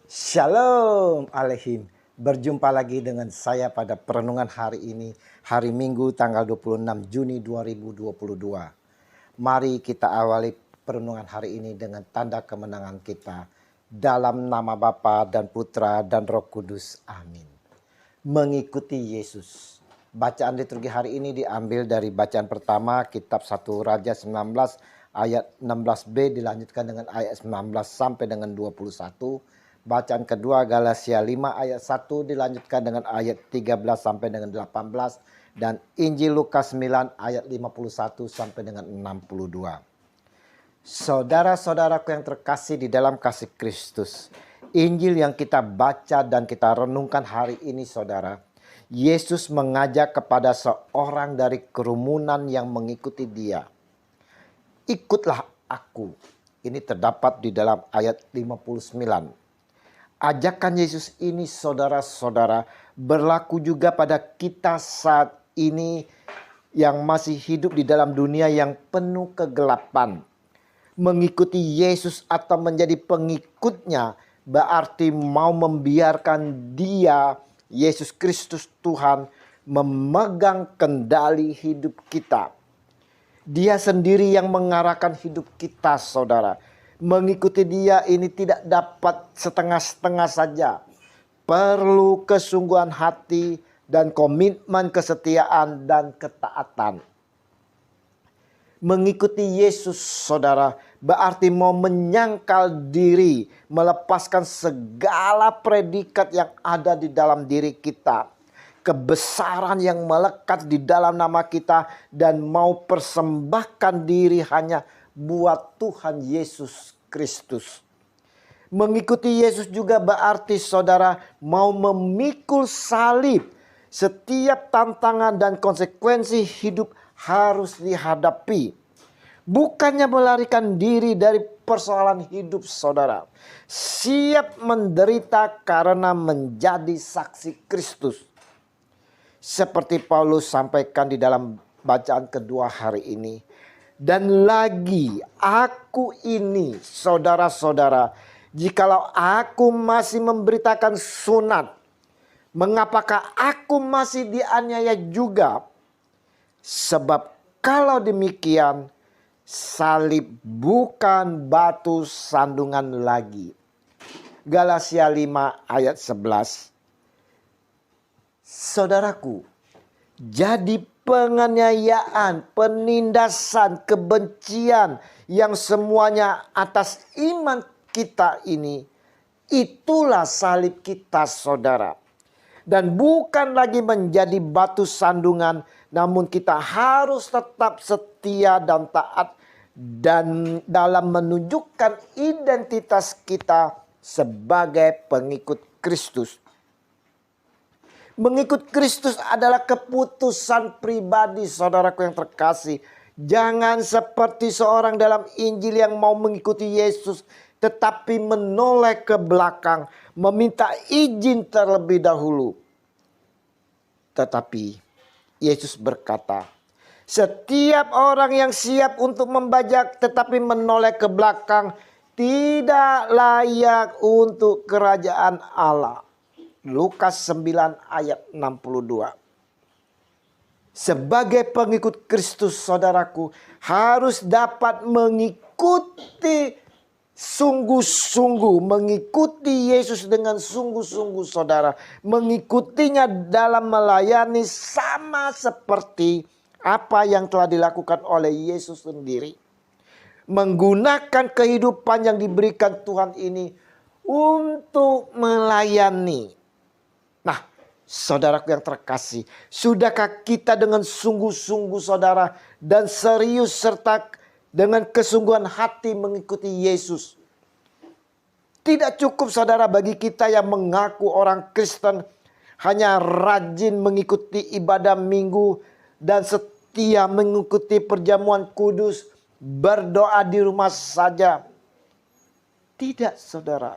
Shalom Aleihim. Berjumpa lagi dengan saya pada perenungan hari ini, hari Minggu tanggal 26 Juni 2022. Mari kita awali perenungan hari ini dengan tanda kemenangan kita. Dalam nama Bapa dan Putra dan Roh Kudus. Amin. Mengikuti Yesus. Bacaan liturgi hari ini diambil dari bacaan pertama kitab 1 Raja 19 ayat 16b dilanjutkan dengan ayat 19 sampai dengan 21. Bacaan kedua Galatia 5 ayat 1 dilanjutkan dengan ayat 13 sampai dengan 18. Dan Injil Lukas 9 ayat 51 sampai dengan 62. Saudara-saudaraku yang terkasih di dalam kasih Kristus. Injil yang kita baca dan kita renungkan hari ini saudara. Yesus mengajak kepada seorang dari kerumunan yang mengikuti dia. Ikutlah aku. Ini terdapat di dalam ayat 59. Ajakan Yesus ini saudara-saudara berlaku juga pada kita saat ini yang masih hidup di dalam dunia yang penuh kegelapan. Mengikuti Yesus atau menjadi pengikutnya berarti mau membiarkan dia, Yesus Kristus Tuhan, memegang kendali hidup kita. Dia sendiri yang mengarahkan hidup kita saudara. Mengikuti dia ini tidak dapat setengah-setengah saja. Perlu kesungguhan hati dan komitmen kesetiaan dan ketaatan. Mengikuti Yesus saudara berarti mau menyangkal diri, melepaskan segala predikat yang ada di dalam diri kita. Kebesaran yang melekat di dalam nama kita dan mau persembahkan diri hanya buat Tuhan Yesus Kristus. Mengikuti Yesus juga berarti saudara mau memikul salib. Setiap tantangan dan konsekuensi hidup harus dihadapi. Bukannya melarikan diri dari persoalan hidup saudara. Siap menderita karena menjadi saksi Kristus. Seperti Paulus sampaikan di dalam bacaan kedua hari ini. Dan lagi aku ini saudara-saudara, jikalau aku masih memberitakan sunat, mengapakah aku masih dianiaya juga? Sebab kalau demikian, salib bukan batu sandungan lagi. Galatia 5 ayat 11. Saudaraku, jadi penganiayaan, penindasan, kebencian yang semuanya atas iman kita ini, itulah salib kita saudara. Dan bukan lagi menjadi batu sandungan, namun kita harus tetap setia dan taat dan dalam menunjukkan identitas kita sebagai pengikut Kristus. Mengikut Kristus adalah keputusan pribadi saudaraku yang terkasih. Jangan seperti seorang dalam Injil yang mau mengikuti Yesus tetapi menoleh ke belakang, meminta izin terlebih dahulu. Tetapi Yesus berkata, setiap orang yang siap untuk membajak tetapi menoleh ke belakang tidak layak untuk kerajaan Allah. Lukas 9 ayat 62. Sebagai pengikut Kristus saudaraku harus dapat mengikuti sungguh-sungguh, mengikuti Yesus dengan sungguh-sungguh saudara. Mengikutinya dalam melayani sama seperti apa yang telah dilakukan oleh Yesus sendiri. Menggunakan kehidupan yang diberikan Tuhan ini untuk melayani. Nah, saudaraku yang terkasih, sudahkah kita dengan sungguh-sungguh saudara dan serius serta dengan kesungguhan hati mengikuti Yesus? Tidak cukup saudara bagi kita yang mengaku orang Kristen hanya rajin mengikuti ibadah minggu dan setia mengikuti perjamuan kudus, berdoa di rumah saja. Tidak saudara.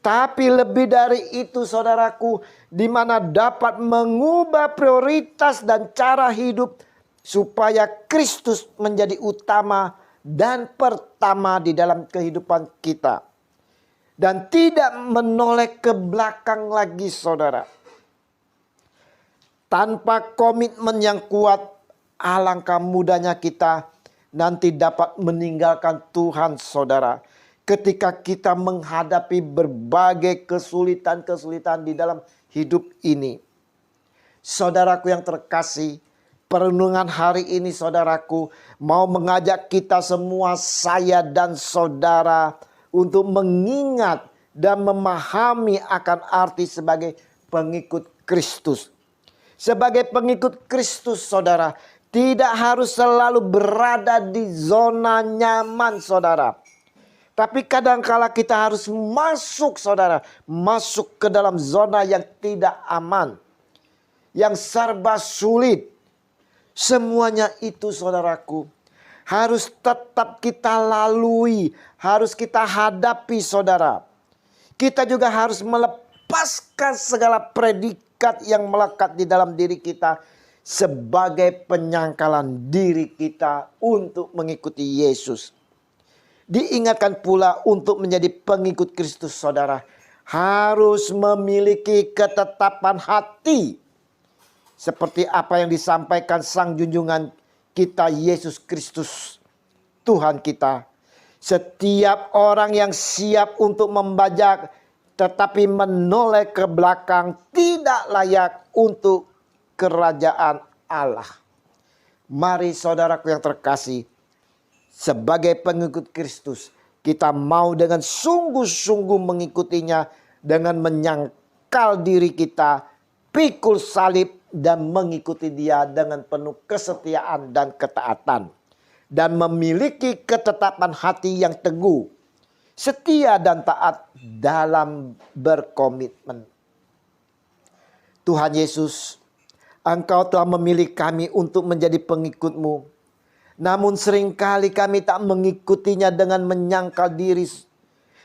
Tapi lebih dari itu saudaraku, di mana dapat mengubah prioritas dan cara hidup supaya Kristus menjadi utama dan pertama di dalam kehidupan kita. dan tidak menoleh ke belakang lagi, saudara. Tanpa komitmen yang kuat, alangkah mudahnya kita nanti dapat meninggalkan Tuhan, saudara. Ketika kita menghadapi berbagai kesulitan-kesulitan di dalam hidup ini. Saudaraku yang terkasih, perenungan hari ini saudaraku mau mengajak kita semua, saya dan saudara, untuk mengingat dan memahami akan arti sebagai pengikut Kristus. Sebagai pengikut Kristus, saudara, tidak harus selalu berada di zona nyaman, saudara. Tapi kadangkala kita harus masuk, saudara, masuk ke dalam zona yang tidak aman, yang serba sulit. Semuanya itu, saudaraku, harus tetap kita lalui, harus kita hadapi, saudara. Kita juga harus melepaskan segala predikat yang melekat di dalam diri kita sebagai penyangkalan diri kita untuk mengikuti Yesus. Diingatkan pula untuk menjadi pengikut Kristus, saudara, harus memiliki ketetapan hati. Seperti apa yang disampaikan Sang Junjungan kita Yesus Kristus, Tuhan kita. Setiap orang yang siap untuk membajak tetapi menoleh ke belakang tidak layak untuk kerajaan Allah. Mari saudaraku yang terkasih, sebagai pengikut Kristus, kita mau dengan sungguh-sungguh mengikutinya dengan menyangkal diri kita, pikul salib dan mengikuti dia dengan penuh kesetiaan dan ketaatan. Dan memiliki ketetapan hati yang teguh, setia dan taat dalam berkomitmen. Tuhan Yesus, Engkau telah memilih kami untuk menjadi pengikut-Mu. Namun seringkali kami tak mengikutinya dengan menyangkal diri.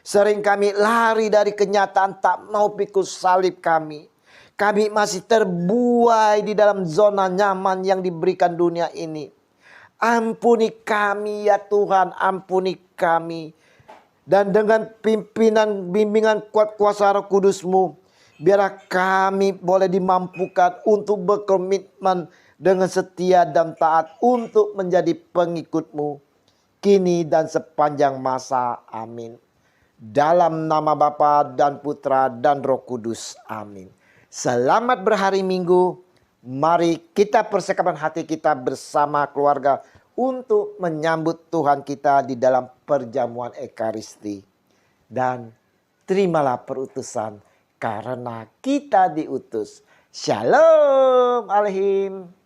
Sering kami lari dari kenyataan, tak mau pikul salib kami. Kami masih terbuai di dalam zona nyaman yang diberikan dunia ini. Ampuni kami ya Tuhan, ampuni kami. Dan dengan pimpinan bimbingan kuat kuasa Roh Kudus-Mu, biarlah kami boleh dimampukan untuk berkomitmen dengan setia dan taat untuk menjadi pengikut-Mu kini dan sepanjang masa. Amin. Dalam nama Bapa dan Putra dan Roh Kudus. Amin. Selamat berhari Minggu. Mari kita persiapkan hati kita bersama keluarga untuk menyambut Tuhan kita di dalam perjamuan Ekaristi. Dan terimalah perutusan karena kita diutus. Shalom Aleihim.